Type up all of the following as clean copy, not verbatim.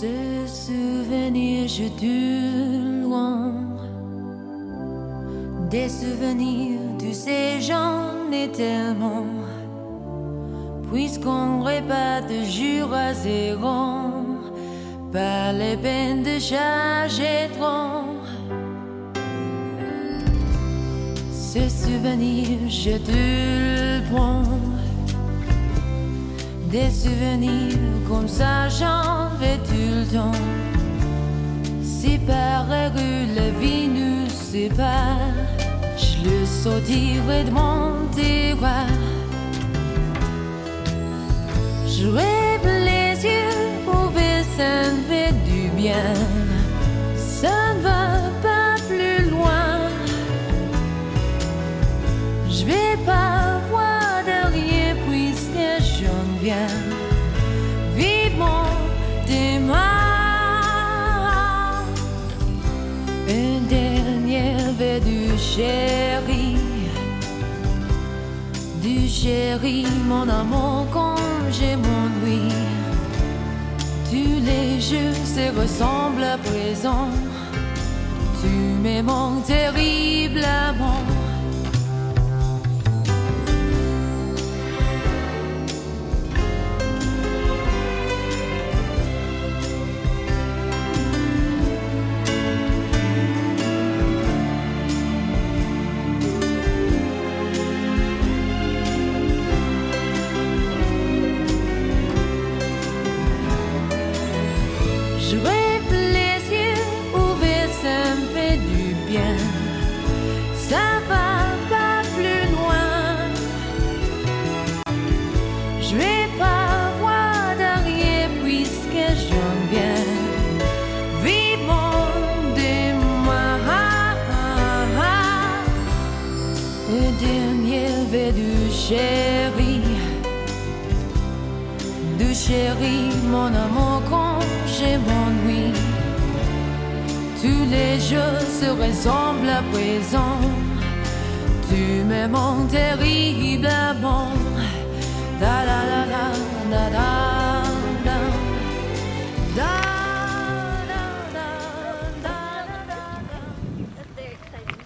Ce souvenir, je te loin. Des souvenirs, tu sais, j'en ai tellement. Puisqu'on répète de jour à zéro, pas les peines de charger trop. Ce souvenir, je te le prends. Des souvenirs comme ça, j'en vais tout le temps. Si par rue la vie nous sépare, je le sortirai de mon tiroir. Je rêve les yeux ouverts, ça me fait du bien. Ça ne va pas plus loin. Je vais pas voir derrière puisque j'en viens. Vivement demain. Une dernière verre du chéri, mon amour quand je m'ennuie. Tous les jours se ressemblent à présent. Tu me manques terriblement. Je rêve les yeux ouverts, ça me fait du bien. Ça va pas plus loin. Je vais pas voir derrière puisque j'en viens. Vivement de moi. Le dernier verre du chéri, mon amour quand je m'ennuie. Tous les jours se ressemblent à présent. Tu me manques terriblement. Da da da da da da da da da da da. That's very exciting.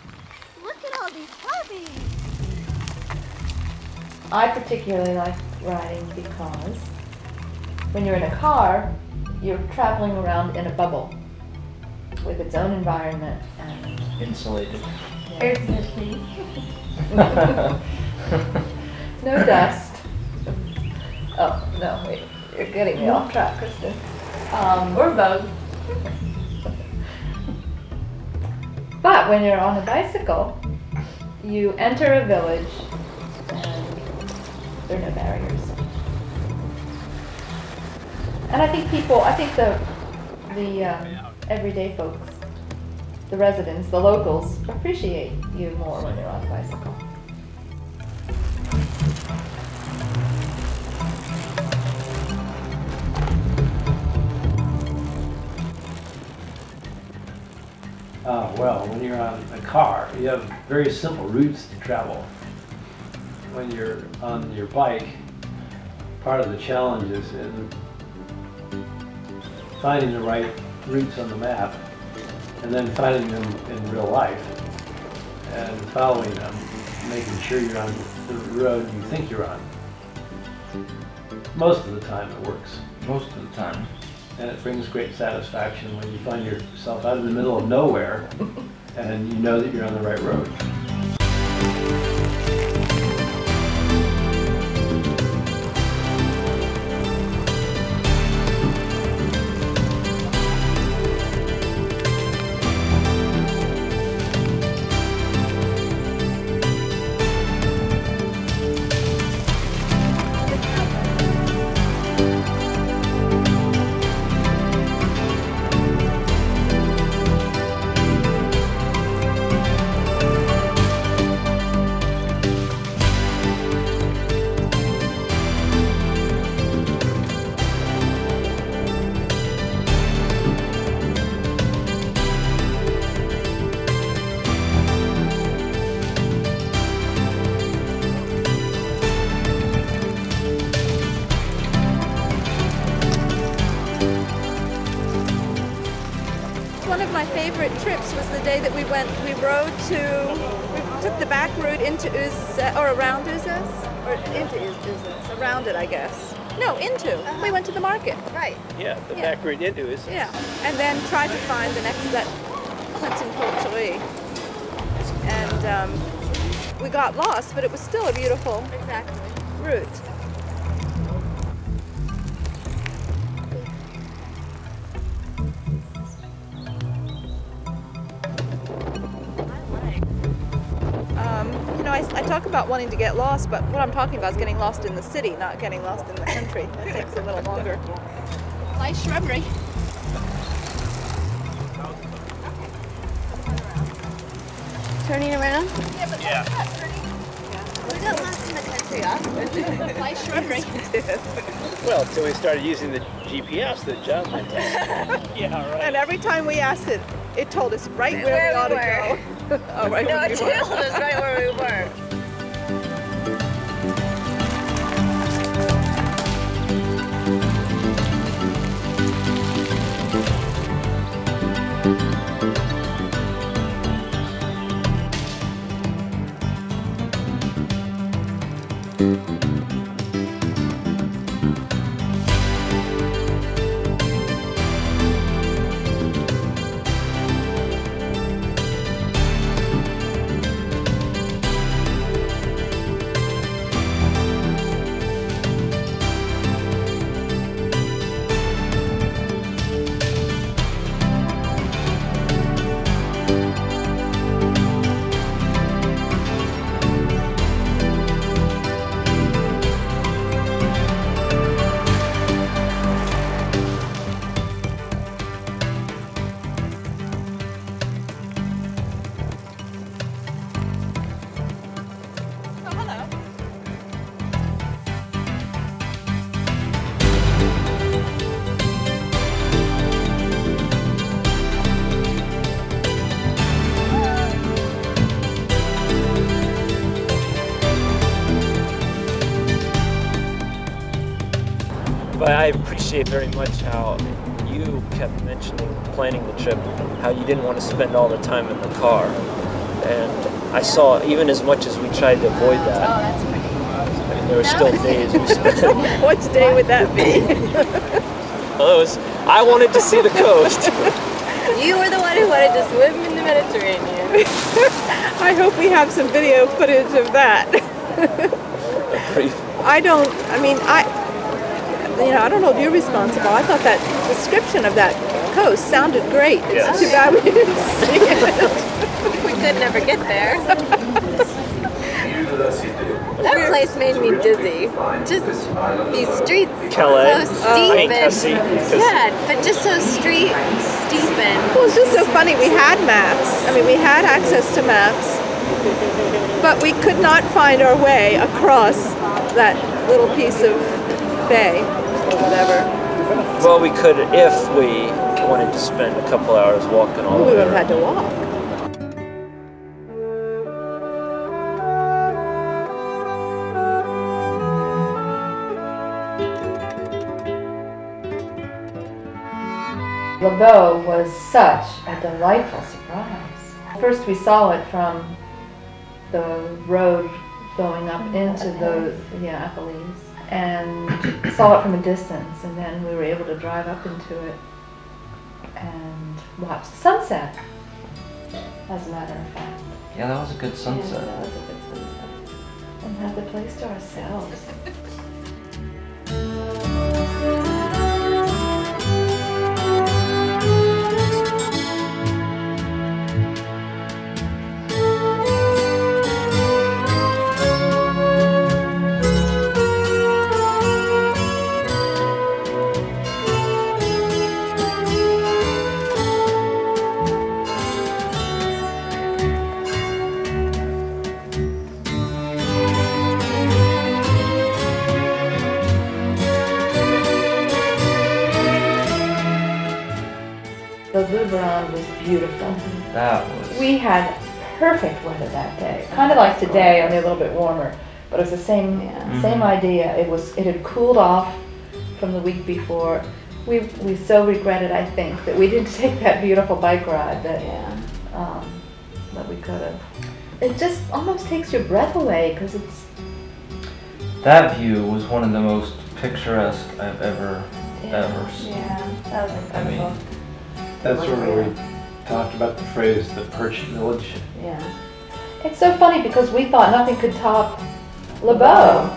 Look at all these puppies. I particularly like riding because when you're in a car, you're traveling around in a bubble with its own environment and Insulated. Exactly. no dust. Oh, no, wait, you're getting me off track, Kristen. Or bugs. But when you're on a bicycle, you enter a village and there are no barriers. And I think the everyday folks, the residents, the locals, appreciate you more when you're on a bicycle. Well, when you're on a car, you have very simple routes to travel. When you're on your bike, part of the challenge is in finding the right routes on the map and then finding them in real life and following them, making sure you're on the road you think you're on. Most of the time it works. Most of the time. And it brings great satisfaction when you find yourself out in the middle of nowhere and you know that you're on the right road. trips was the day that we took the back route into Uzes, or around Uzes, or into Uzes, around it, I guess. No, into. We went to the market. Right. Yeah, the back route into Uzes. Yeah, and then tried to find the next, that Clinton Poultry. And we got lost, but it was still a beautiful route. You know, I talk about wanting to get lost, but what I'm talking about is getting lost in the city, not getting lost in the country. That takes a little longer. Nice shrubbery. Turning around? Yeah, but Yeah. that's not turning. We got lost in the country often. Nice shrubbery. Well, until we started using the GPS that John went to. Yeah, right. And every time we asked it, it told us right where we ought to go. Oh, right No, where it we were. told us right where we were. But I appreciate very much how you kept mentioning planning the trip, how you didn't want to spend all the time in the car. And I saw, even as much as we tried to avoid that, Oh, that's pretty. I mean, there were still days we spent. Which day would that be? I wanted to see the coast. You were the one who wanted to swim in the Mediterranean. I hope we have some video footage of that. I don't know if you're responsible. I thought that description of that coast sounded great. It's Yes. too bad we didn't see it. We could never get there. That place made me dizzy. Just these streets Calais. so steep Cassie. yeah, but just so steep and Well, it's just so funny. We had maps. I mean, we had access to maps, but we could not find our way across that little piece of bay or whatever. Well, we could if we wanted to spend a couple hours walking all We the would way have had around. to walk. Lago was such a delightful surprise. First we saw it from the road going up into the Appalese, and saw it from a distance, and then we were able to drive up into it and watch the sunset, as a matter of fact. Yeah, that was a good Yeah, sunset. that was a good sunset. And have the place to ourselves. The Luberon was beautiful. That was. We had perfect weather that day, kind of like today, only a little bit warmer. But it was the same idea. It had cooled off from the week before. We so regretted, I think, that we didn't take that beautiful bike ride that we could have. It just almost takes your breath away because it's. That view was one of the most picturesque I've ever seen. Yeah, that was incredible. I mean, that's where we talked about the phrase, the perched village. Yeah. It's so funny because we thought nothing could top Le Beau.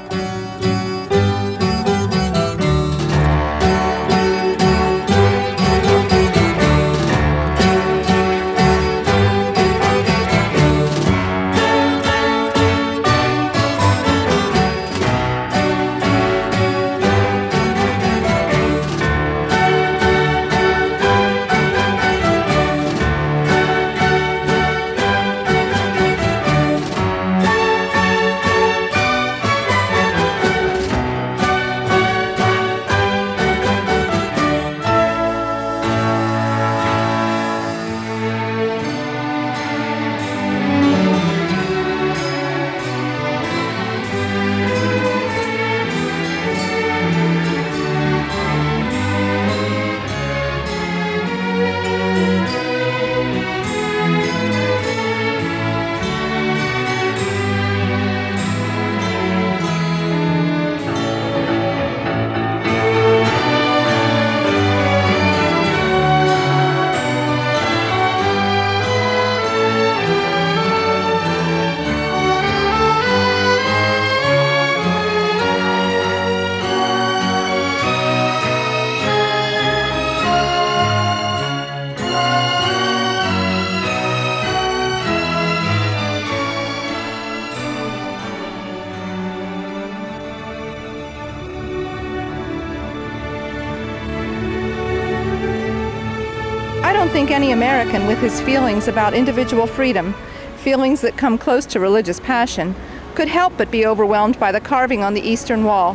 I don't think any American with his feelings about individual freedom, feelings that come close to religious passion, could help but be overwhelmed by the carving on the eastern wall.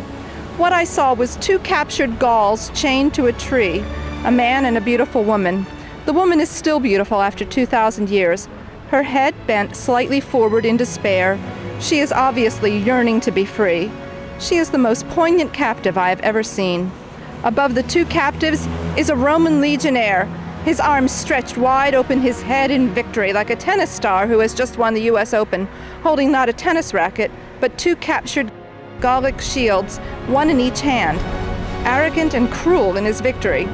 What I saw was two captured Gauls chained to a tree, a man and a beautiful woman. The woman is still beautiful after 2,000 years. Her head bent slightly forward in despair. She is obviously yearning to be free. She is the most poignant captive I have ever seen. Above the two captives is a Roman legionnaire, his arms stretched wide open, his head in victory, like a tennis star who has just won the US Open, holding not a tennis racket, but two captured Gallic shields, one in each hand, arrogant and cruel in his victory.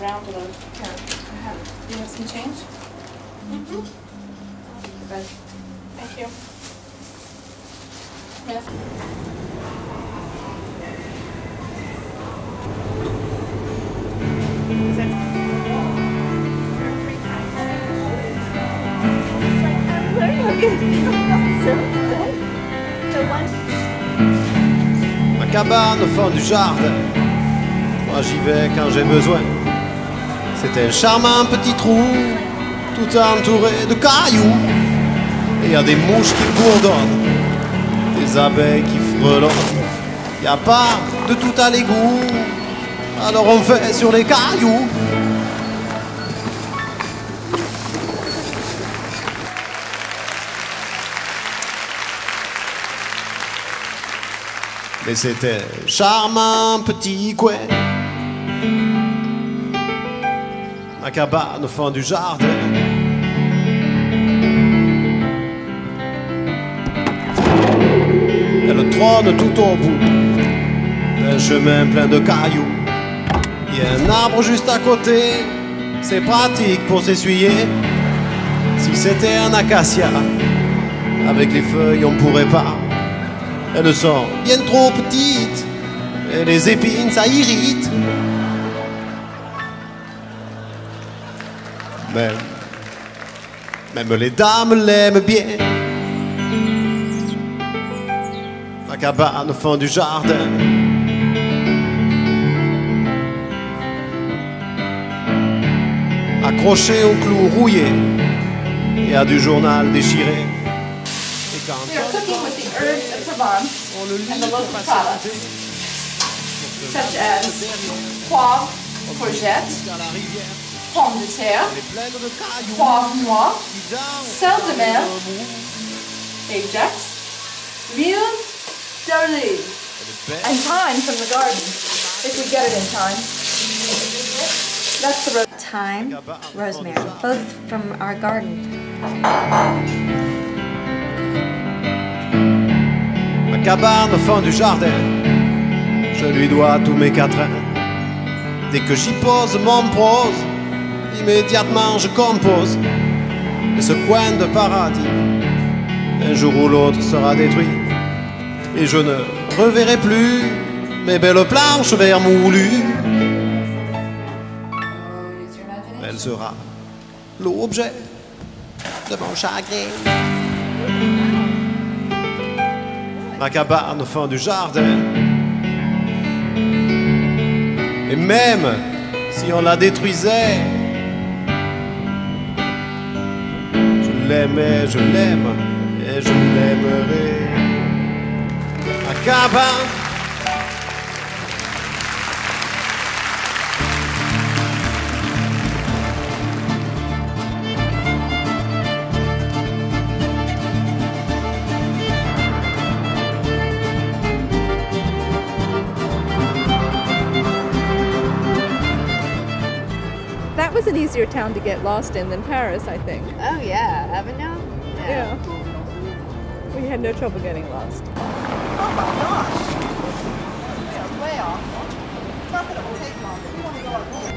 Around to those. Do you have some change? Mm-hmm. Thank you. Yes. Ma cabane au fond du jardin, moi j'y vais quand j'ai besoin. C'est un charmant petit trou, tout entouré de cailloux. Et y a des mouches qui bourdonnent, des abeilles qui frelotent. Y a pas de tout à l'égout, alors on fait sur les cailloux. Mais c'était un charmant petit coin, ma cabane au fond du jardin. Elle trône tout au bout d'un chemin plein de cailloux. Il y a un arbre juste à côté, c'est pratique pour s'essuyer. Si c'était un acacia, avec les feuilles on pourrait pas. Elles sont bien trop petites, et les épines ça irrite. Même les dames l'aiment bien. Ma cabane au fond du jardin. Accrochée au clou rouillé et à du journal déchiré. We are cooking with the herbs of Provence and the local products, such as poivre, courgette, pomme de terre, poivre noir, sel de mer, Ajax, l'huile d'olive, and thyme from the garden, if we get it in time. That's the Thyme, rosemary, both from our garden. Ma cabane au fond du jardin, je lui dois tous mes quatrains. Dès que j'y pose mon prose, immédiatement je compose. Et ce coin de paradis, un jour ou l'autre sera détruit. Et je ne reverrai plus mes belles planches vermoulues. Elle sera l'objet de mon chagrin. Ma cabane au fond du jardin. Et même si on la détruisait, je l'aimais, je l'aime et je l'aimerai. Ma cabane. That was an easier town to get lost in than Paris, I think. Oh yeah, Avignon? Yeah. We had no trouble getting lost. Oh my gosh! Yeah, way off. Not that it will take long, but we want to go up more.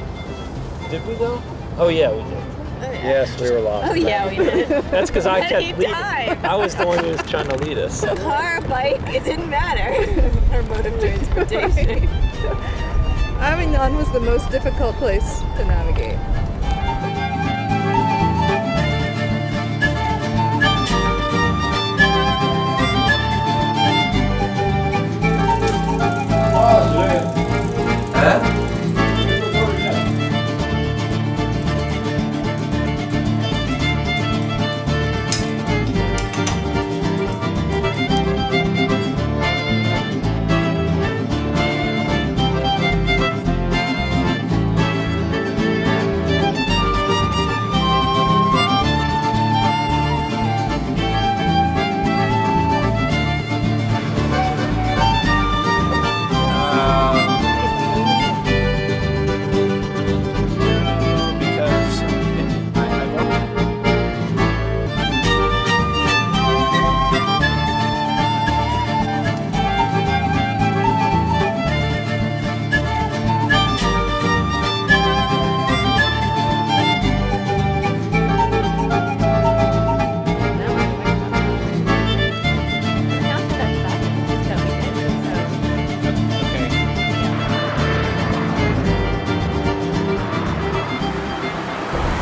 Did we though? Oh yeah, we did. Oh, yeah. Yes, we were lost. Oh yeah, we did. That's because I Had to kept keep leading. time. I was the one who was trying to lead us. Car, bike, it didn't matter. Our mode of transportation. Avignon was the most difficult place to navigate.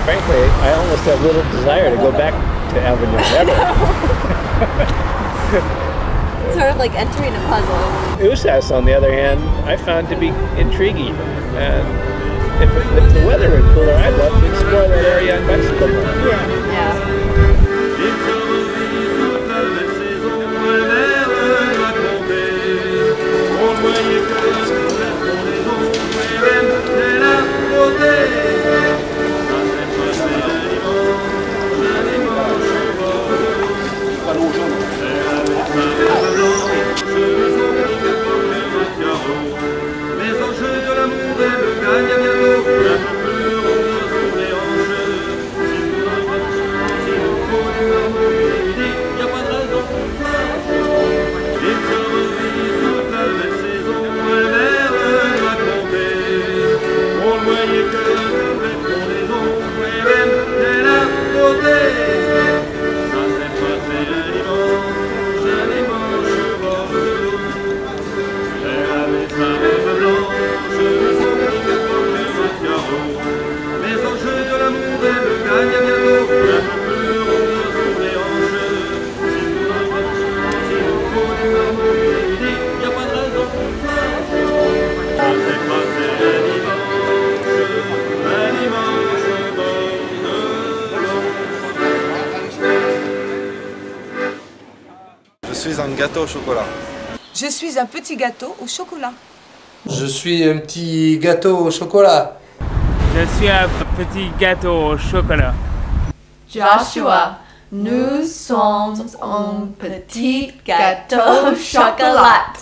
Frankly, I almost have little desire to go back to Avenue ever. Sort of like entering a puzzle. Usas, on the other hand, I found to be intriguing. And if the weather were cooler, I'd love to explore that area on bicycle more. Yeah. Je suis un gâteau au chocolat. Je suis un petit gâteau au chocolat. Je suis un petit gâteau au chocolat. Je suis un petit gâteau au chocolat. Joshua, nous sommes un petit gâteau au chocolat.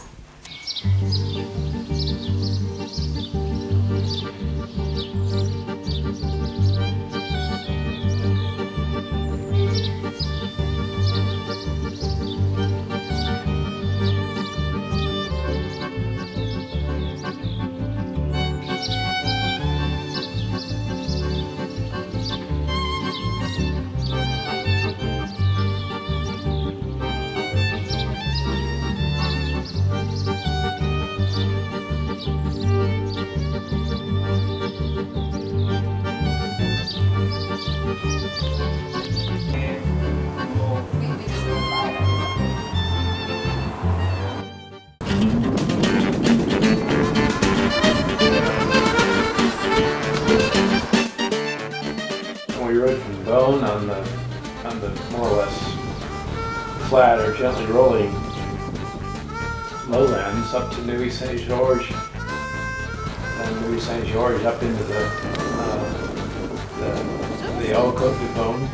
We rode from Beaune on the more or less flat or gently rolling lowlands up to Nuit Saint-Georges, and Nuit Saint-Georges up into the Haute Côte du Beaune.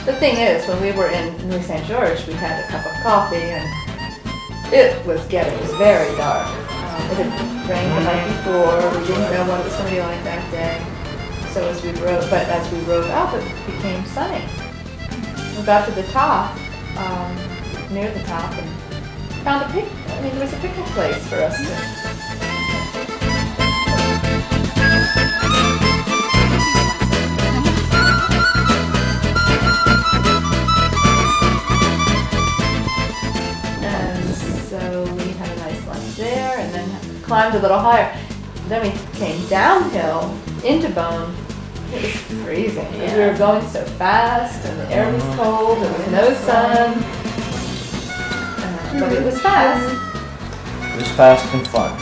The thing is, when we were in Nuit Saint-Georges, we had a cup of coffee and it was getting very dark. It had rained the night before, we didn't know what it was going to be like that day. So as we rode up, it became sunny. We got to the top, near the top, and found there was a picnic place for us to. There and then climbed a little higher. Then we came downhill into Beaune. It was freezing because we were going so fast and the air was cold, there was no sun. But it was fast. It was fast and fun.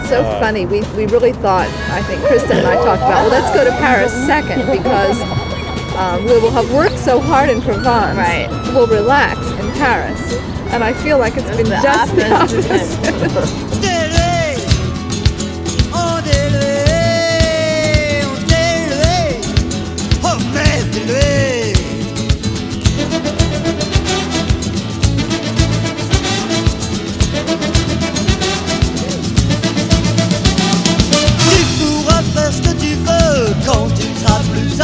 So funny. We really thought, I think Kristen and I talked about, well, let's go to Paris second because we will have worked so hard in Provence. Right. We'll relax in Paris. And I feel like it's been just the opposite. Quand tu seras plus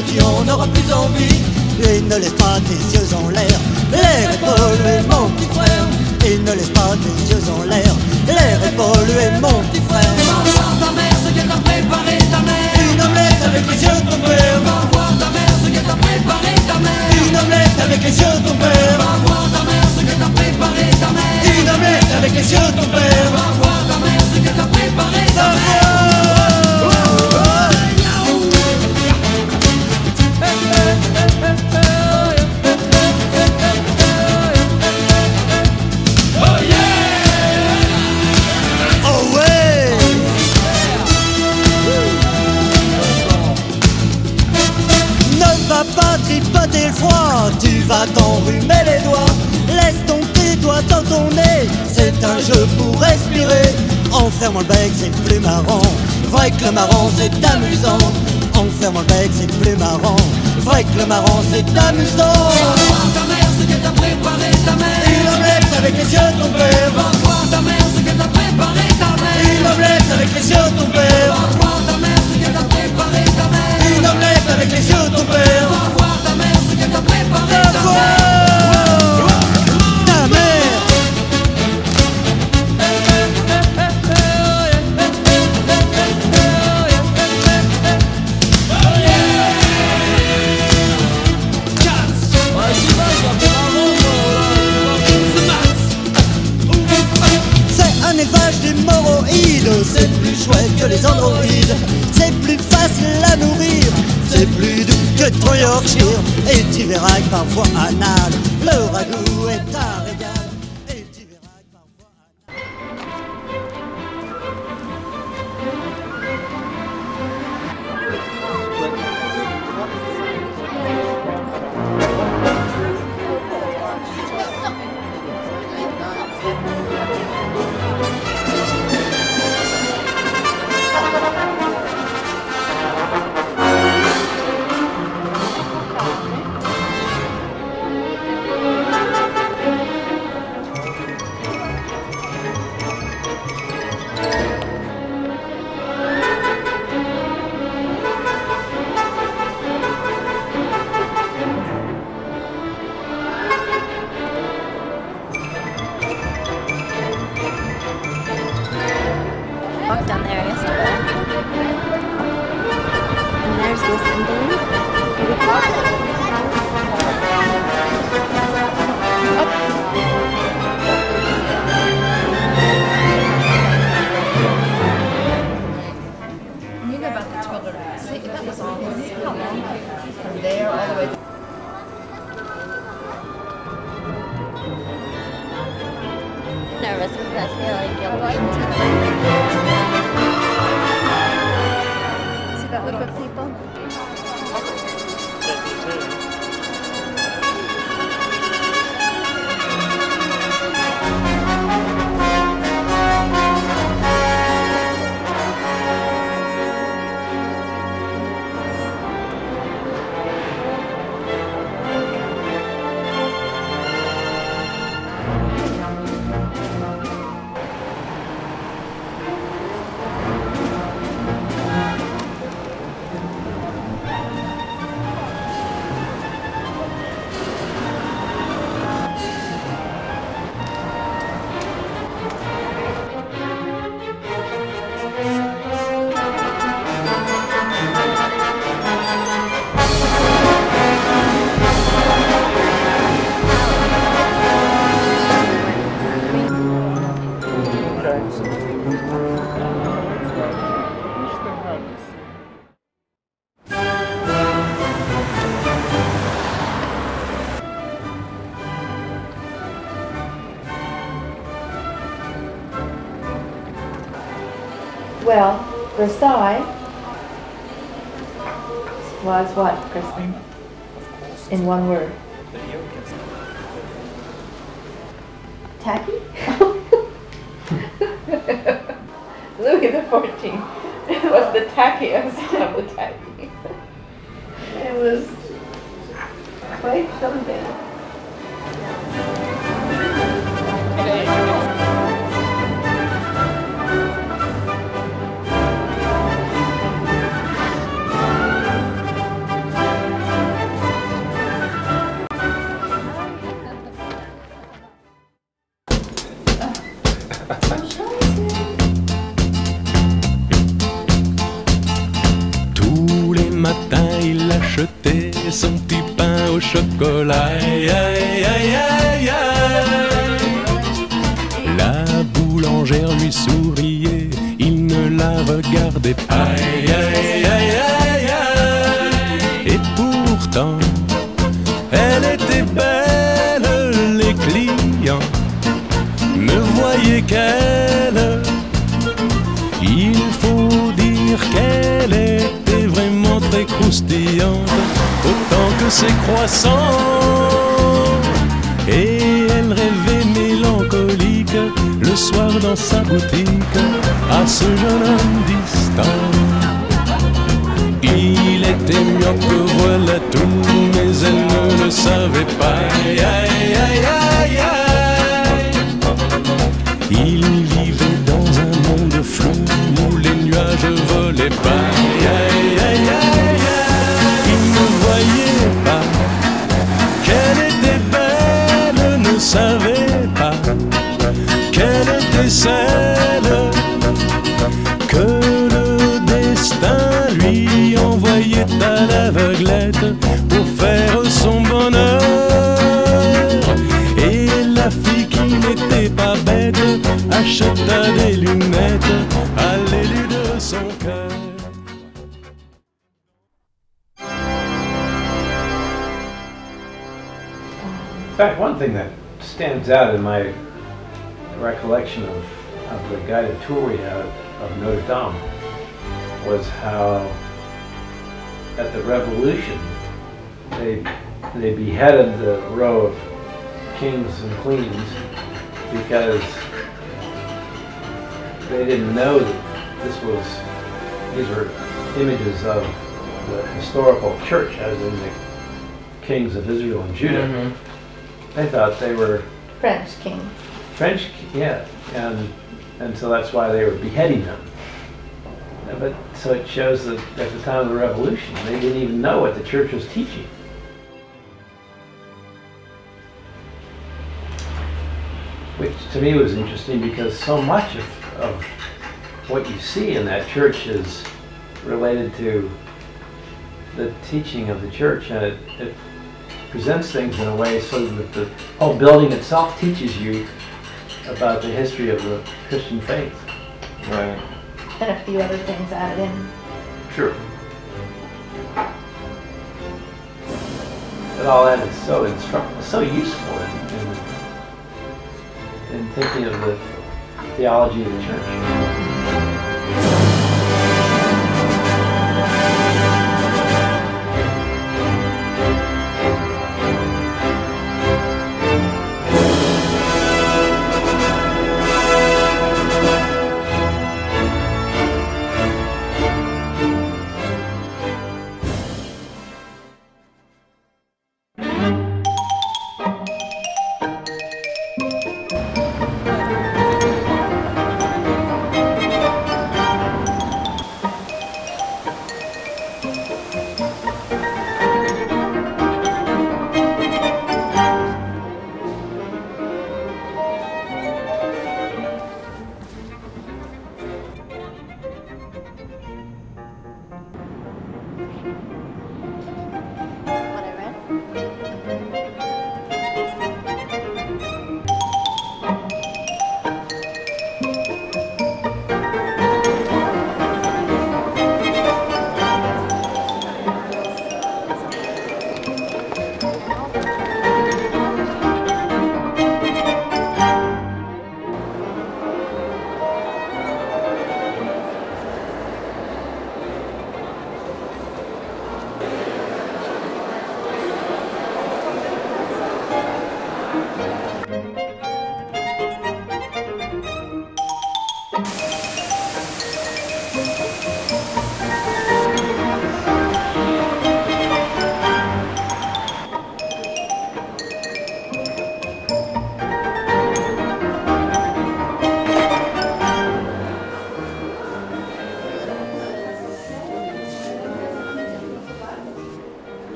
que tu en auras plus envie. Et ne laisse pas tes yeux en l'air, l'air est pollué mon petit frère. Et ne laisse pas tes yeux en l'air, l'air est pollué mon petit frère. Va voir ta mère ce qu'elle t'a préparé ta mère. Une omelette avec les yeux de ton père. Va voir ta mère ce qu'elle t'a préparé ta mère. Une omelette avec les yeux de ton père. Va voir ta mère ce qu'elle t'a préparé ta mère. Une omelette avec les yeux de ton père. Va voir ta mère ce qu'elle t'a préparé ta mère. Pas tripoter le froid, tu vas t'enrhumer les doigts. Laisse donc tes doigts dans ton nez, c'est un jeu pour respirer. En fermant le bec c'est plus marrant, vrai que le marrant c'est amusant. En fermant le bec c'est plus marrant, vrai que le marrant c'est amusant. Va voir ta mère ce qu'elle t'a préparé ta mère. Une omelette avec les yeux de ton père. Va voir ta mère ce qu'elle t'a préparé ta mère. Une omelette avec les yeux de ton père. Va voir ta mère ce qu'elle t'a préparé ta mère. Une omelette avec les yeux de ton père. Va voir ta mère ce qu'elle t'a préparé ta mère. Ta mère. C'est un élevage d'hémorroïdes, c'est plus chouette que les androïdes. C'est plus facile à nourrir, c'est plus doux que ton Yorkshire. Et tu verras que parfois anal, le ragoût est un régal. Et tu verras que parfois walk down there, I guess I will. And there's this ending. Maybe You know about the 12 hours. That was all how long? From there all the way to nervous because I feel like you'll see that look of people? Well, Versailles was what, Kristen? In one word. Tacky? Louis XIV was the tackiest of the tacky. It was quite something. et son petit pain au chocolat. Aïe, aïe, aïe, aïe, aïe. La boulangère lui souriait, il ne la regardait pas. Aïe, aïe, aïe, aïe, aïe. Et pourtant, elle était belle, les clients ne voyaient qu'elle. Il faut dire qu'elle était vraiment très croustillante, autant que ses croissants. Et elle rêvait mélancolique le soir dans sa boutique à ce jeune homme distant. Il était myope, voilà tout, mais elle ne le savait pas. Aïe, aïe, aïe, aïe, aïe. Il vivait dans un monde flou où les nuages volaient pas. Aïe, aïe, aïe, aïe, aïe. Il ne voyait pas qu'elle était belle, ne savait pas qu'elle était celle que le destin lui envoyait à l'aveuglette pour faire son bonheur. Et la fille qui n'était pas bête acheta des lunettes à l'élu de son cœur. In fact, one thing that stands out in my recollection of the guided tour we had of Notre Dame was how at the Revolution they beheaded the row of kings and queens because they didn't know that these were images of the historical church, as in the kings of Israel and Judah. Mm-hmm. They thought they were French king. Yeah, and so that's why they were beheading them. But so it shows that at the time of the Revolution, they didn't even know what the church was teaching. Which to me was interesting because so much of what you see in that church is related to the teaching of the church, and it presents things in a way so that the whole building itself teaches you about the history of the Christian faith. Right. And a few other things added in. Sure. But all that is so instructive, so useful in thinking of the theology of the church.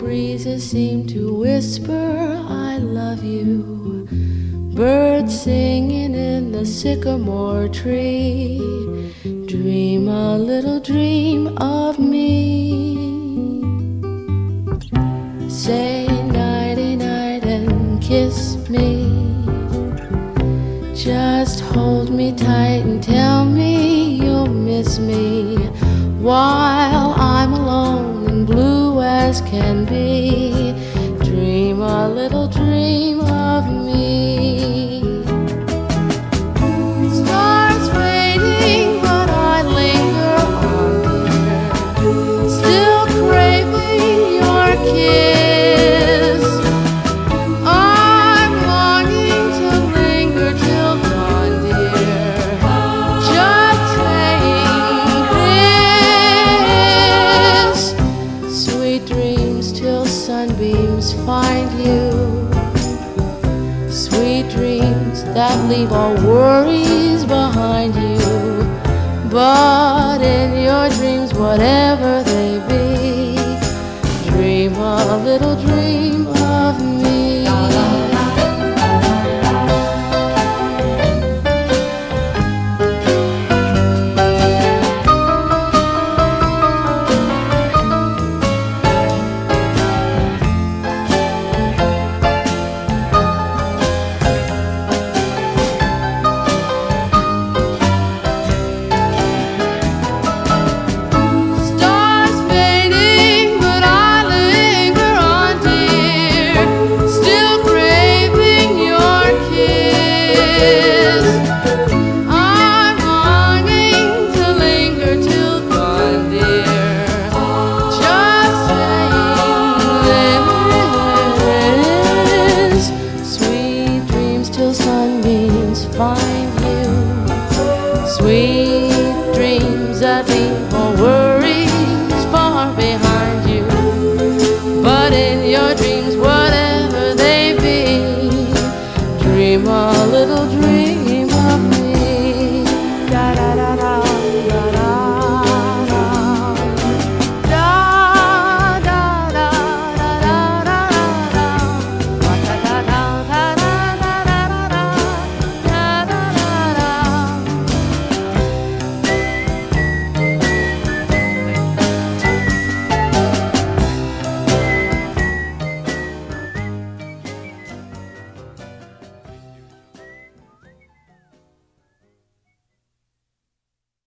breezes seem to whisper, I love you. Birds singing in the sycamore tree. Dream a little dream of me. Say nighty-night and kiss me. Just hold me tight and tell me you'll miss me while I'm alone and blue as can be. Dream a little dream of me. Stars fading, but I linger on, dear, still craving your kiss. I'm longing to linger till dawn, dear, just saying this. Sweet dreams till sunbeams find you. Sweet dreams that leave all worries behind you. But in your dreams, whatever they be, dream a little dream of me.